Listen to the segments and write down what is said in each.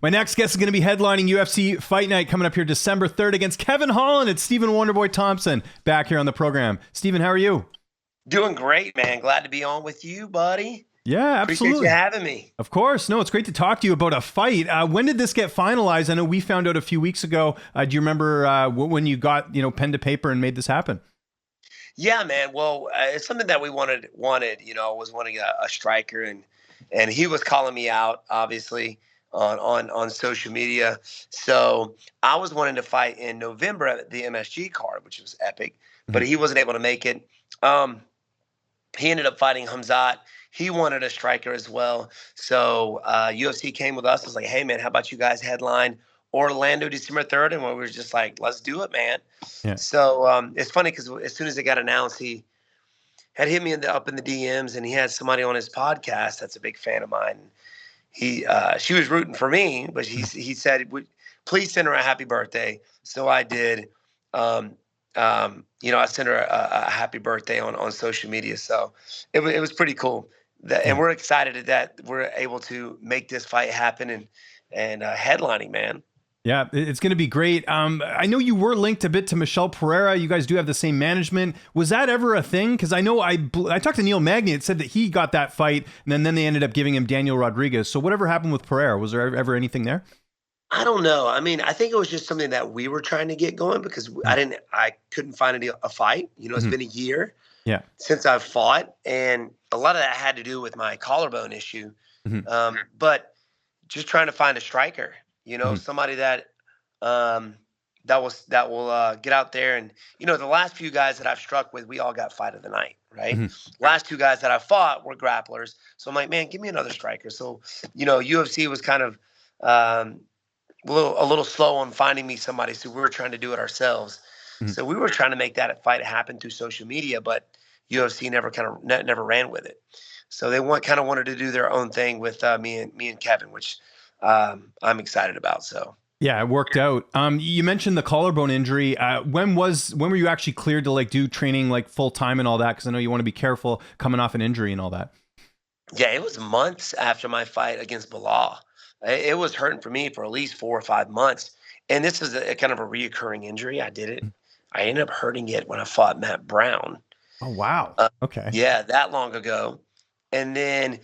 My next guest is going to be headlining UFC Fight Night coming up here December 3rd against Kevin Holland. It's Stephen Wonderboy Thompson back here on the program. Stephen, how are you? Doing great, man. Glad to be on with you, buddy. Yeah, Appreciate absolutely. you having me. Of course. No, it's great to talk to you about a fight. When did this get finalized? I know we found out a few weeks ago. Do you remember when you got, pen to paper and made this happen? Yeah, man. Well, it's something that we wanted. Was wanting a striker, and he was calling me out, obviously, on social media. So I was wanting to fight in November at the MSG card, which was epic, but he wasn't able to make it. He ended up fighting Hamzat. He wanted a striker as well. So UFC came with us. I was like, hey, man, how about you guys headline Orlando December 3rd? And we were just like, let's do it, man. Yeah. So it's funny because as soon as it got announced, he had hit me up in the DMs, and he had somebody on his podcast that's a big fan of mine. She was rooting for me, but he said, please send her a happy birthday. So I did. I sent her a happy birthday on social media. So it was pretty cool. And we're excited that we're able to make this fight happen and headlining, man. Yeah, it's going to be great. I know you were linked a bit to Michelle Pereira. You guys do have the same management. Was that ever a thing? Because I know I talked to Neil Magny. It said that he got that fight, and then they ended up giving him Daniel Rodriguez. So whatever happened with Pereira? Was there ever anything there? I don't know. I mean, I think it was just something that we were trying to get going because I couldn't find a fight. It's been a year since I've fought, and a lot of that had to do with my collarbone issue. But just trying to find a striker, somebody that will get out there. And the last few guys that I've struck with, we all got fight of the night, right? Last two guys that I fought were grapplers. So I'm like, man, give me another striker. So UFC was kind of a little slow on finding me somebody, so we were trying to do it ourselves. So we were trying to make that fight happen through social media, but UFC never ran with it. So they wanted to do their own thing with me and Kevin, which I'm excited about. So yeah, it worked out. You mentioned the collarbone injury. When were you actually cleared to do training full time and all that? Because I know you want to be careful coming off an injury and all that. Yeah, it was months after my fight against Bilal. It was hurting for me for at least 4 or 5 months. And this is a kind of a reoccurring injury. I ended up hurting it when I fought Matt Brown. Oh, wow. Okay. Yeah, that long ago. And then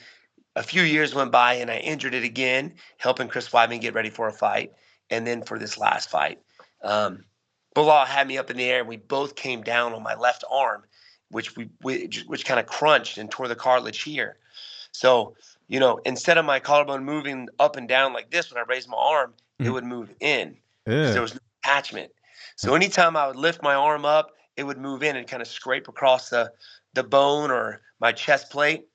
a few years went by and I injured it again, helping Chris Weidman get ready for a fight. And then for this last fight, Bilal had me up in the air and we both came down on my left arm, which kind of crunched and tore the cartilage here. So, instead of my collarbone moving up and down like this, when I raised my arm, it would move in because there was no attachment. So anytime I would lift my arm up, it would move in and kind of scrape across the bone or my chest plate.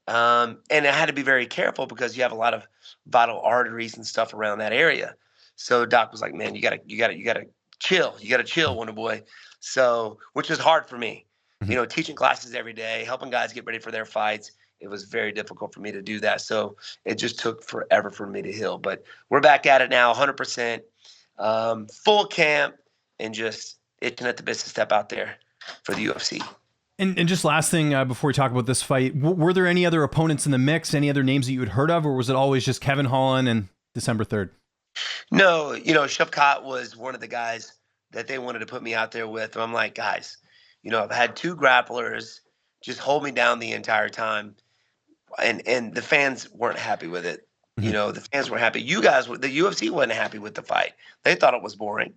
And I had to be very careful because you have a lot of vital arteries and stuff around that area. So Doc was like, man, you gotta chill. You gotta chill, Wonder Boy. So, which was hard for me, teaching classes every day, helping guys get ready for their fights. It was very difficult for me to do that. So it just took forever for me to heal. But we're back at it now, 100%, full camp, and just itching at the bit to step out there for the UFC. And just last thing before we talk about this fight, were there any other opponents in the mix, any other names that you had heard of, or was it always just Kevin Holland and December 3rd? No, Shavkat was one of the guys that they wanted to put me out there with. And I'm like, guys, I've had 2 grapplers just hold me down the entire time. And the fans weren't happy with it. The fans weren't happy. The UFC wasn't happy with the fight. They thought it was boring.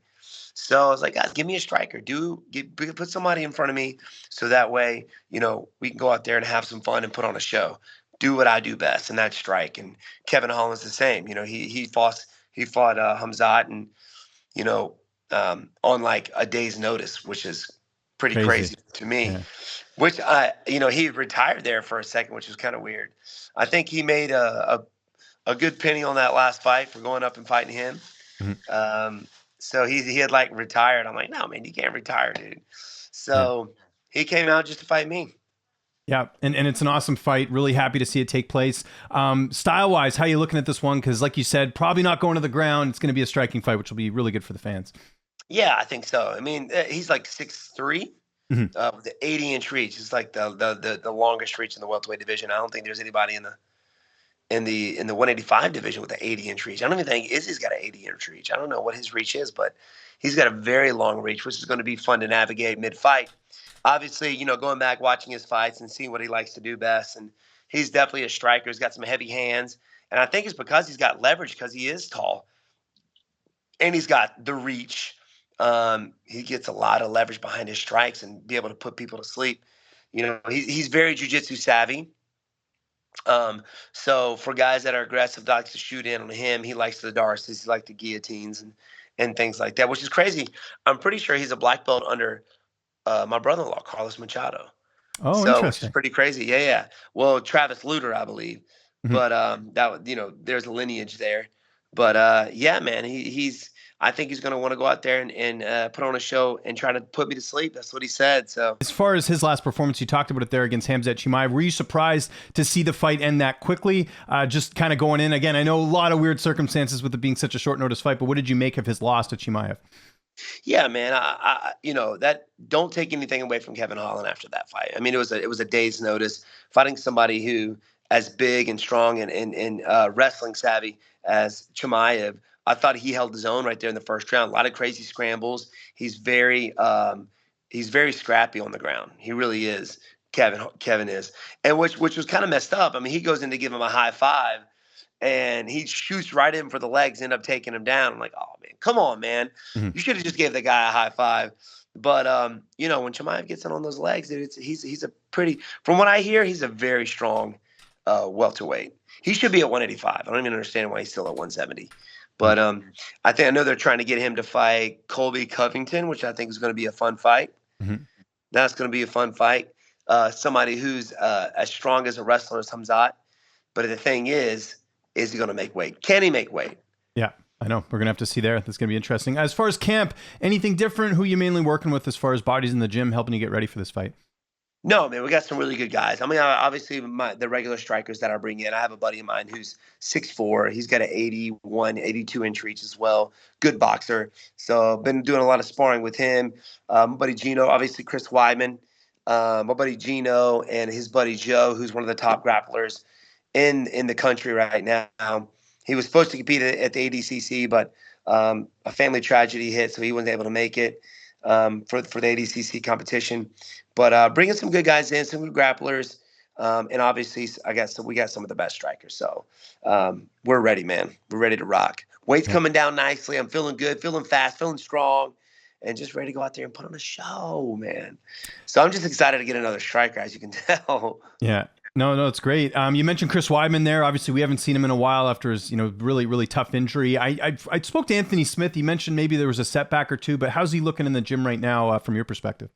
So I was like, guys, give me a striker. Put somebody in front of me so that way, we can go out there and have some fun and put on a show. Do what I do best, and that's strike. And Kevin Holland's the same. He fought Hamzat and, on a day's notice, which is pretty crazy to me. Yeah. Which he retired there for a second, which was kind of weird. I think he made a good penny on that last fight for going up and fighting him. So he had retired. I'm like, no, man, you can't retire, dude. So he came out just to fight me. Yeah, and it's an awesome fight. Really happy to see it take place. Style-wise, how are you looking at this one? Because like you said, probably not going to the ground. It's going to be a striking fight, which will be really good for the fans. Yeah, I think so. I mean, he's 6'3". With the 80-inch reach. It's the longest reach in the welterweight division. I don't think there's anybody in the 185 division with the 80-inch reach. I don't even think Izzy's got an 80-inch reach. I don't know what his reach is, but he's got a very long reach, which is going to be fun to navigate mid-fight. Obviously, going back watching his fights and seeing what he likes to do best, and he's definitely a striker. He's got some heavy hands, and I think it's because he's got leverage because he is tall and he's got the reach. He gets a lot of leverage behind his strikes and be able to put people to sleep. He's very jiu-jitsu savvy. So for guys that are aggressive, likes to shoot in on him. He likes the Darcys, he likes the guillotines and things like that, which is crazy. I'm pretty sure he's a black belt under my brother-in-law, Carlos Machado. Oh, So, which is interesting. pretty crazy. Yeah, yeah. Well, Travis Luter, I believe. Mhm. But there's a lineage there. But yeah, man, I think he's going to want to go out there and put on a show and try to put me to sleep. That's what he said. So As far as his last performance, you talked about it there against Khamzat Chimaev. Were you surprised to see the fight end that quickly? Just kind of going in again. I know a lot of weird circumstances with it being such a short notice fight, but what did you make of his loss to Chimaev? yeah, man, that don't take anything away from Kevin Holland after that fight. I mean, it was a day's notice fighting somebody who as big and strong and wrestling savvy as Chimaev. I thought he held his own right there in the first round. A lot of crazy scrambles. He's very scrappy on the ground. He really is. Kevin is, and which was kind of messed up. I mean, he goes in to give him a high five, and he shoots right in for the legs, end up taking him down. I'm like, oh man, come on, man. Mhm. You should have just gave the guy a high five. But when Chimaev gets in on those legs, dude, he's a pretty. From what I hear, he's a very strong welterweight. He should be at 185. I don't even understand why he's still at 170. But I know they're trying to get him to fight Colby Covington, which I think is going to be a fun fight. Mhm. That's going to be a fun fight. Somebody who's as strong as a wrestler as Hamzat. But the thing is he going to make weight? Can he make weight? Yeah, I know. We're going to have to see there. That's going to be interesting. As far as camp, anything different? Who you mainly working with as far as bodies in the gym, helping you get ready for this fight? No, man, we got some really good guys. I mean, obviously, the regular strikers that I bring in. I have a buddy of mine who's 6'4". He's got an 81, 82-inch reach as well. Good boxer. So I've been doing a lot of sparring with him. My buddy Gino, obviously Chris Weidman. My buddy Gino and his buddy Joe, who's one of the top grapplers in the country right now. He was supposed to compete at the ADCC, but a family tragedy hit, so he wasn't able to make it for the ADCC competition. But bringing some good guys in, some good grapplers, and obviously we got some of the best strikers. So we're ready, man. We're ready to rock. Weight's coming down nicely. I'm feeling good, feeling fast, feeling strong, and just ready to go out there and put on a show, man. So I'm just excited to get another striker, as you can tell. Yeah. No, it's great. You mentioned Chris Weidman there. Obviously, we haven't seen him in a while after his, really, really tough injury. I spoke to Anthony Smith. He mentioned maybe there was a setback or two, but how's he looking in the gym right now from your perspective?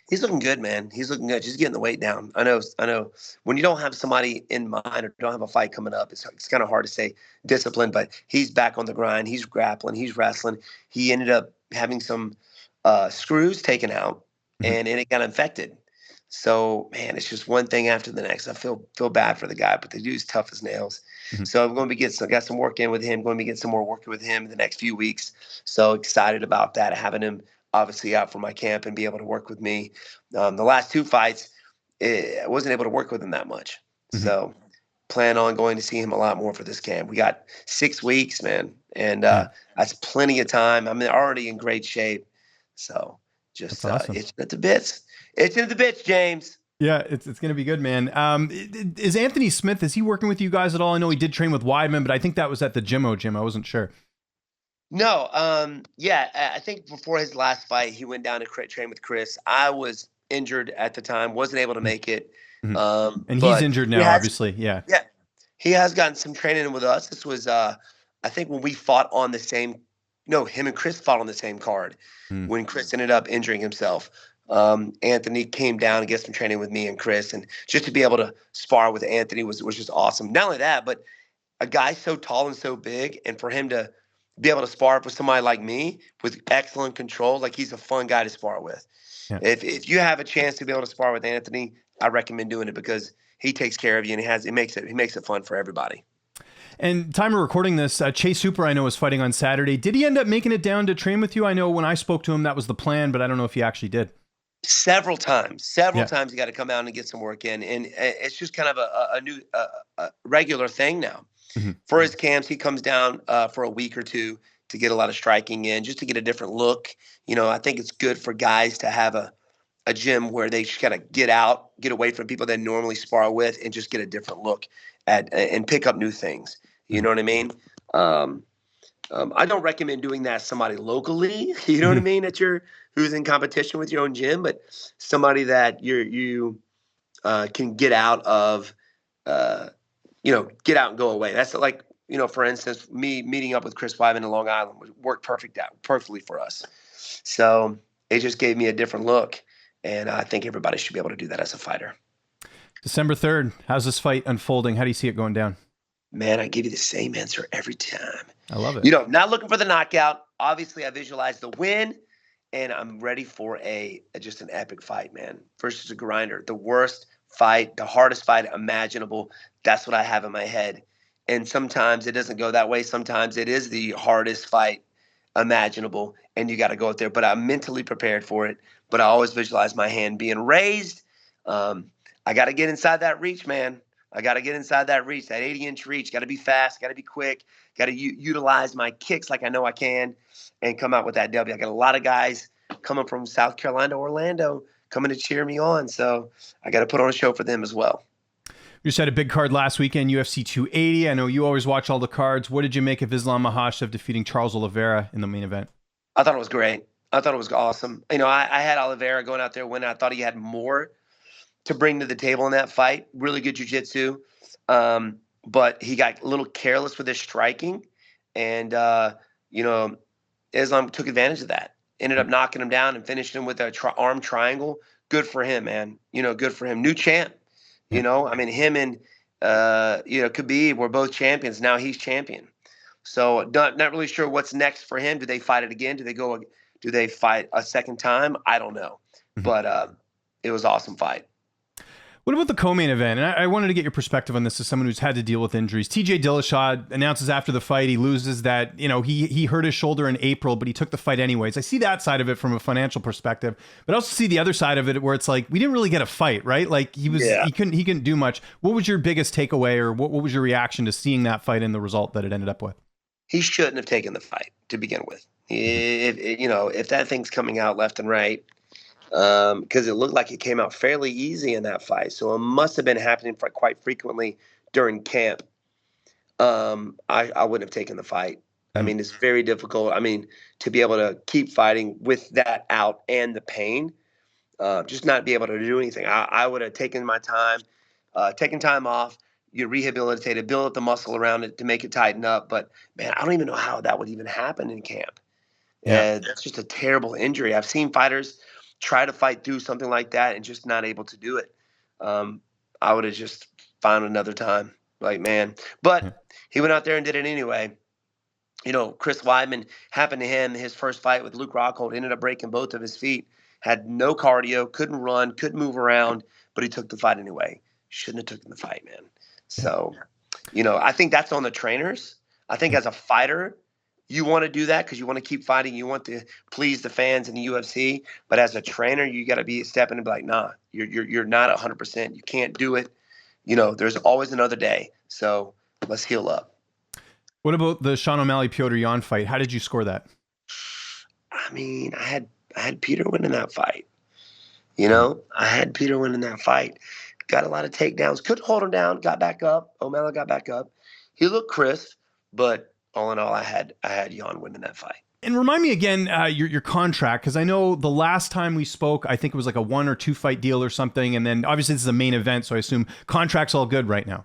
He's looking good, man. He's looking good. Just getting the weight down. I know. When you don't have somebody in mind or don't have a fight coming up, it's kind of hard to stay disciplined. But he's back on the grind. He's grappling. He's wrestling. He ended up having some screws taken out, and it got infected. So, man, it's just one thing after the next. I feel bad for the guy, but the dude's tough as nails. Mhm. So I'm going to got some work in with him. Going to get some more working with him in the next few weeks. So excited about that, having him obviously out for my camp and be able to work with me. The last two fights, I wasn't able to work with him that much. Mhm. So plan on going to see him a lot more for this camp. We got 6 weeks, man, and that's plenty of time. I'm already in great shape. So just That's awesome. itching at the bits. Itching at the bits, James. Yeah, it's going to be good, man. Is Anthony Smith, is he working with you guys at all? I know he did train with Weidman, but I think that was at the Jimmo gym. I wasn't sure. No, I think before his last fight, he went down to train with Chris. I was injured at the time, wasn't able to make it. Mhm. And But he's injured now, obviously. Yeah. yeah, he has gotten some training with us. This was, I think, when we fought on the same. No, him and Chris fought on the same card. Mm. When Chris ended up injuring himself, Anthony came down and get some training with me and Chris, and just to be able to spar with Anthony was just awesome. Not only that, but a guy so tall and so big, and for him to be able to spar with somebody like me with excellent control, like he's a fun guy to spar with. Yeah. If you have a chance to be able to spar with Anthony, I recommend doing it because he takes care of you and he makes it fun for everybody. And time of recording this, Chase Hooper, I know, is fighting on Saturday. Did he end up making it down to train with you? I know when I spoke to him, that was the plan, but I don't know if he actually did. Several Yeah. times you got to come out and get some work in, and it's just kind of a new a regular thing now. Mhm. For his camps, he comes down for a week or two to get a lot of striking in, just to get a different look. I think it's good for guys to have a gym where they just kind of get out, get away from people they normally spar with, and just get a different look at and pick up new things. You Mhm. know what I mean? Um, I don't recommend doing that to somebody locally. You know what I Mhm. mean? Who's in competition with your own gym, but somebody that you can get out of, uh, get out and go away. That's like, for instance, me meeting up with Chris Weidman in Long Island worked perfectly for us. So it just gave me a different look, and I think everybody should be able to do that as a fighter. December 3rd. How's this fight unfolding? How do you see it going down? Man, I give you the same answer every time. I love it. Not looking for the knockout. Obviously, I visualize the win, and I'm ready for just an epic fight, man. Versus a grinder, the worst fight, the hardest fight imaginable. That's what I have in my head. And sometimes it doesn't go that way. Sometimes it is the hardest fight imaginable, and you got to go out there. But I'm mentally prepared for it. But I always visualize my hand being raised. Um, I got to get inside that reach, man. I got to get inside that reach, that 80-inch reach. Got to be fast. Got to be quick. Got to utilize my kicks like I know I can, and come out with that W. I got a lot of guys coming from South Carolina, Orlando, coming to cheer me on. So I got to put on a show for them as well. You just had a big card last weekend, UFC 280. I know you always watch all the cards. What did you make of Islam Makhachev defeating Charles Oliveira in the main event? I thought it was great. I thought it was awesome. I had Oliveira going out there winning. I thought he had more to bring to the table in that fight. Really good jiu-jitsu. But he got a little careless with his striking. And, Islam took advantage of that. Ended up knocking him down and finishing him with a arm triangle. Good for him, man. Good for him. New champ. Yeah. I mean, him and, Khabib were both champions. Now he's champion. So not really sure what's next for him. Do they fight it again? Do they fight a second time? I don't know. But it was an awesome fight. What about the co-main event? And I wanted to get your perspective on this as someone who's had to deal with injuries. TJ Dillashaw announces after the fight he loses that, he hurt his shoulder in April, but he took the fight anyways. I see that side of it from a financial perspective, but I also see the other side of it where it's like, we didn't really get a fight, right? Like he couldn't do much. What was your biggest takeaway, or what was your reaction to seeing that fight and the result that it ended up with? He shouldn't have taken the fight to begin with. If that thing's coming out left and right, because it looked like it came out fairly easy in that fight. So it must have been happening quite frequently during camp. I wouldn't have taken the fight. I mean, it's very difficult. I mean, to be able to keep fighting with that out and the pain, just not be able to do anything. I would have taken my time, taken time off. You rehabilitate it, build up the muscle around it to make it tighten up. But man, I don't even know how that would even happen in camp. Yeah. That's just a terrible injury. I've seen fighters try to fight through something like that and just not able to do it. I would have just found another time. Like, man. But he went out there and did it anyway. Chris Weidman, happened to him, his first fight with Luke Rockhold, ended up breaking both of his feet, had no cardio, couldn't run, couldn't move around, but he took the fight anyway. Shouldn't have taken the fight, man. So, I think that's on the trainers. I think as a fighter, you want to do that because you want to keep fighting. You want to please the fans in the UFC. But as a trainer, you got to be stepping and be like, nah, you're not 100%. You can't do it. There's always another day. So let's heal up. What about the Sean O'Malley Petr Yan fight? How did you score that? I mean, I had Peter winning that fight. I had Peter winning that fight. Got a lot of takedowns. Couldn't hold him down. Got back up. O'Malley got back up. He looked crisp, but all in all, I had Yan winning that fight. And remind me again, your contract, because I know the last time we spoke, I think it was like a 1 or 2 fight deal or something. And then obviously this is a main event, so I assume contract's all good right now.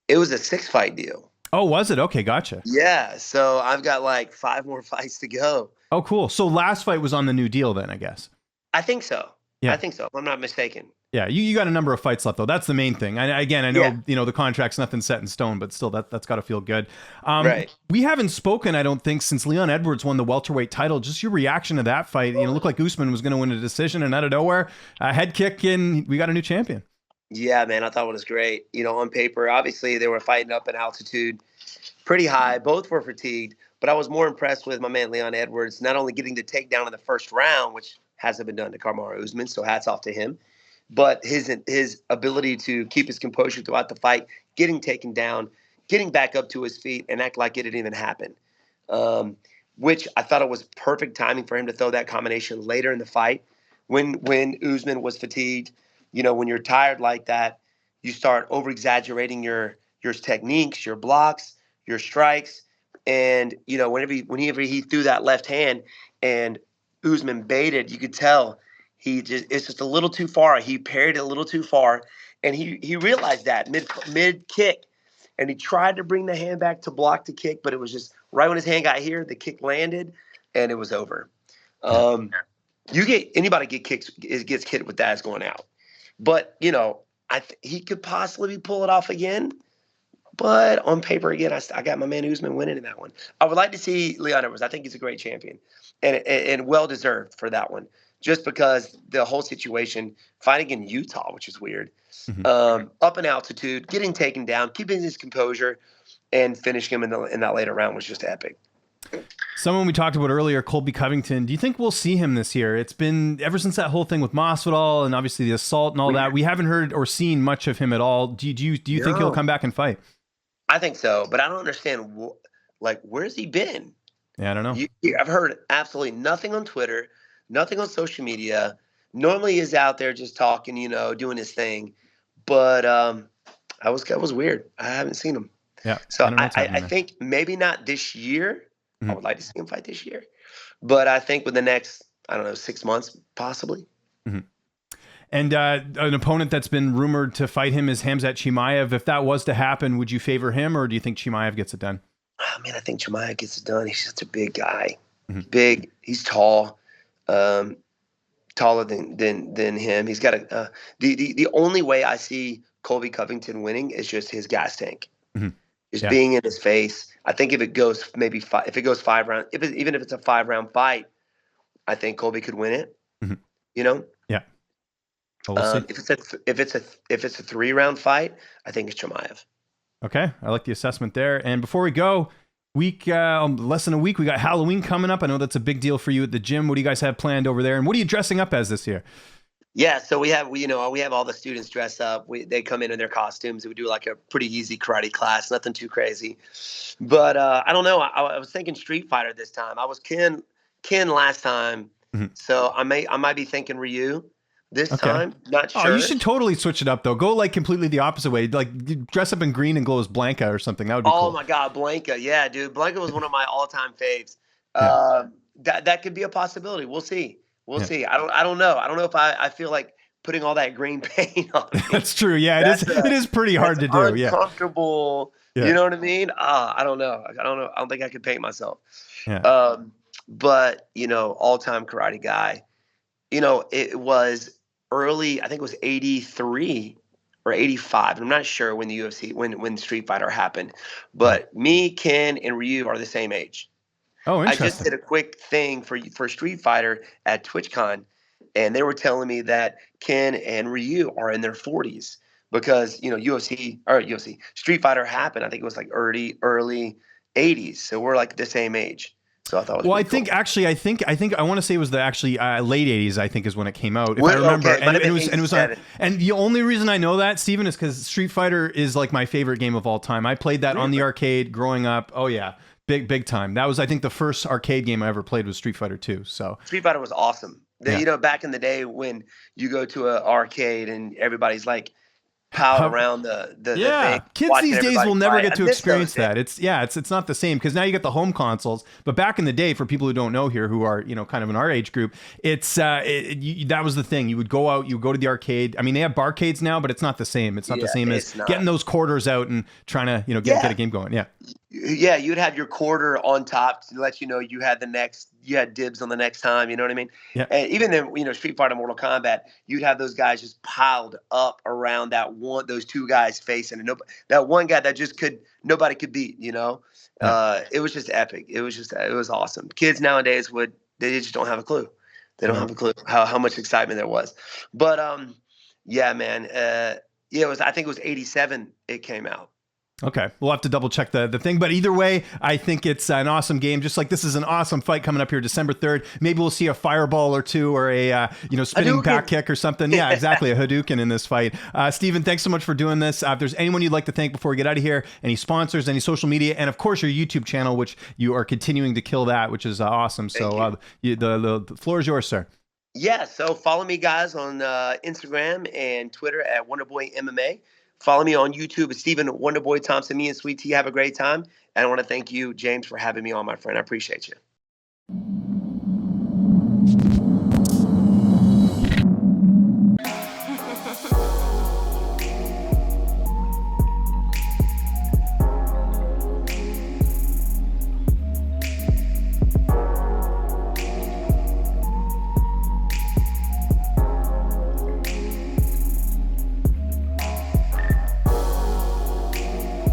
It was a 6-fight deal. Oh, was it? Okay, gotcha. Yeah, so I've got like 5 more fights to go. Oh, cool. So last fight was on the new deal then, I guess. I think so. Yeah. I think so, if I'm not mistaken. Yeah, you got a number of fights left, though. That's the main thing. I know, the contract's nothing set in stone, but still, that's got to feel good. Right. We haven't spoken, I don't think, since Leon Edwards won the welterweight title. Just your reaction to that fight. It looked like Usman was going to win a decision, and out of nowhere, a head kick, and we got a new champion. Yeah, man, I thought it was great. On paper, obviously, they were fighting up in altitude, pretty high. Both were fatigued, but I was more impressed with my man Leon Edwards, not only getting the takedown in the first round, which hasn't been done to Kamaru Usman. So hats off to him. But his ability to keep his composure throughout the fight, getting taken down, getting back up to his feet, and act like it didn't even happen. Which I thought it was perfect timing for him to throw that combination later in the fight when Usman was fatigued. When you're tired like that, you start over exaggerating your techniques, your blocks, your strikes, and whenever he threw that left hand and Usman baited, you could tell it's just a little too far. He parried it a little too far, and he realized that mid kick, and he tried to bring the hand back to block the kick, but it was just right when his hand got here, the kick landed, and it was over. Anybody gets hit with that is going out. But he could possibly pull it off again. But on paper, again, I got my man Usman winning in that one. I would like to see Leon Edwards. I think he's a great champion, and well deserved for that one. Just because the whole situation, fighting in Utah, which is weird, up in altitude, getting taken down, keeping his composure, and finishing him in that later round was just epic. Someone we talked about earlier, Colby Covington. Do you think we'll see him this year? It's been ever since that whole thing with Masvidal and obviously the assault and all that. We haven't heard or seen much of him at all. Do you think he'll come back and fight? I think so, but I don't understand. Where's he been? Yeah, I don't know. I've heard absolutely nothing on Twitter, nothing on social media. Normally he's out there just talking, doing his thing. But that was weird. I haven't seen him. Yeah. So I think maybe not this year. I would like to see him fight this year. But I think with the next, 6 months, possibly. Mm-hmm. And an opponent that's been rumored to fight him is Khamzat Chimaev. If that was to happen, would you favor him, or do you think Chimaev gets it done? Oh, man, I think Chimaev gets it done. He's such a big guy. Mm-hmm. Big. He's tall. Taller than him. He's got the only way I see Colby Covington winning is just his gas tank. Mm-hmm. Just being in his face. I think if it goes 5 rounds, even if it's a 5-round fight, I think Colby could win it. Mm-hmm. Yeah. Well, if it's a 3-round fight, I think it's Chimaev. Okay, I like the assessment there. And before we go, less than a week, we got Halloween coming up. I know that's a big deal for you at the gym. What do you guys have planned over there? And what are you dressing up as this year? Yeah, so we have all the students dress up. They come in their costumes. We do like a pretty easy karate class, nothing too crazy. But I don't know. I was thinking Street Fighter this time. I was Ken last time, so I might be thinking Ryu this time. Not sure. Oh, you should totally switch it up though. Go like completely the opposite way. Like dress up in green and glow as Blanca or something. That would be cool. Oh my God, Blanca! Yeah, dude, Blanca was one of my all-time faves. Yeah. That could be a possibility. We'll see. We'll see. I don't know. I don't know if I feel like putting all that green paint on me. That's true. Yeah, it is pretty hard to do. Yeah. Uncomfortable. Yeah. You know what I mean? I don't know. I don't think I could paint myself. Yeah. But all-time karate guy. It was early. I think it was 83 or 85. I'm not sure when the UFC when Street Fighter happened. But me, Ken, and Ryu are the same age. Oh, interesting. I just did a quick thing for Street Fighter at TwitchCon, and they were telling me that Ken and Ryu are in their 40s because Street Fighter happened. I think it was like early 80s, so we're like the same age. So I thought. I think I want to say it was the late 80s. I think is when it came out. If I remember, and it was and the only reason I know that, Steven, is because Street Fighter is like my favorite game of all time. I played that on the arcade growing up. Oh yeah. Big time. That was, I think, the first arcade game I ever played was Street Fighter 2. So Street Fighter was awesome. Back in the day when you go to an arcade and everybody's like around the thing. Kids these days will never get to experience that. It's not the same because now you get the home consoles. But back in the day, for people who don't know here, who are kind of in our age group, that was the thing. You would go out, you go to the arcade. I mean, they have barcades now, but it's not the same. It's not the same as getting those quarters out and trying to get a game going. Yeah, you'd have your quarter on top to let you know you had dibs on the next time, you know what I mean? Yeah. And even then, Street Fighter, Mortal Kombat, you'd have those guys just piled up around those two guys facing, and that one guy that nobody could beat, It was just epic. It was awesome. Kids nowadays they just don't have a clue. They don't have a clue how much excitement there was. But, yeah, man, I think it was 87 it came out. Okay, we'll have to double check the thing, but either way, I think it's an awesome game. Just like this is an awesome fight coming up here December 3rd. Maybe we'll see a fireball or two, or a spinning back kick or something. Yeah, exactly, a Hadouken in this fight. Steven, thanks so much for doing this. If there's anyone you'd like to thank before we get out of here, any sponsors, any social media, and of course your YouTube channel, which you are continuing to kill that, which is awesome. So the floor is yours, sir. Yeah, so follow me, guys, on Instagram and Twitter at Wonderboy MMA. Follow me on YouTube at Stephen Wonderboy Thompson. Me and Sweet Tea have a great time. And I want to thank you, James, for having me on, my friend. I appreciate you.